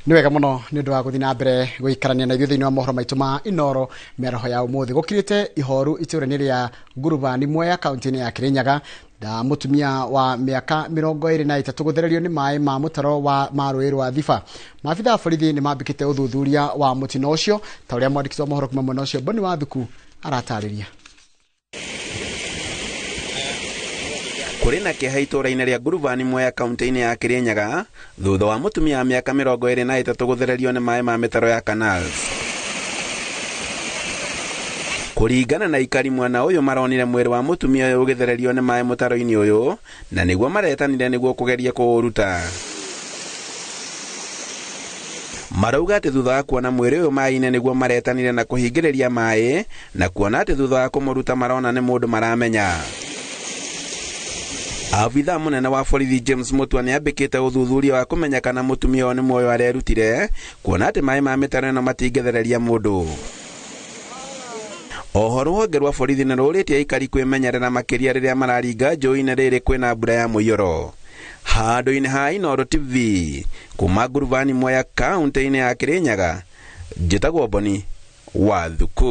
Ni wega muno ni ndu wa guthi na mbere guikarania na ithuĩ wa mohoro maitu ma Inoro meroho ya umuthi gukirite ihoru itura-ini ria Nguruvani Mwea kaunti-ini ya Kirinyaga da mutumia wa miaka 23 guthererio ni mai ma mutaro wa marũĩ rwa Thiba. Maabitha borithi ni mambikite uthuthuria wa mutino ucio ta uria mwandĩki wa mohoro kuma mwena ucio Boni wa Thuku aratarĩria. Kuri na kiha itura-ini ria Nguruvani Mwea kaunti-ini ya Kirinyaga thutha wa mutumia wa miaka 23 guthererio ni mai ma mitaro ya canals. Kuringana na ikari mwana uyu maronire mwiri wa mutumia uyu ugithererio ni mai mutaro-ini uyu na niguo maretanire niguo kugeria kuuruta. Marauga ati thutha wa kuona mwiri uyu mai-ini niguo maretanire na kuhingĩrĩria mai na kuona ati thutha wa kumuruta marona ni mundu maramenya. Abitha munene wa borithi James Mutua ni ambikite uthuthuria wa kumenya kana mutumia uyu ni muoyo arerutire kuona ati mai ma mitaro ino matingethereria mundu. Oho rũhonge rwa borithi nĩ rũrĩtie aikari kwĩmenyerera makĩria rĩrĩa mararinga njũĩ-inĩ rĩrĩ kwĩna mbura ya mũiyũro. Handũ-inĩ ha Inoro TV kuma Nguruvani Mwea kaunti-inĩ ya Kirinyaga, njĩtagwo Boni wa Thuku.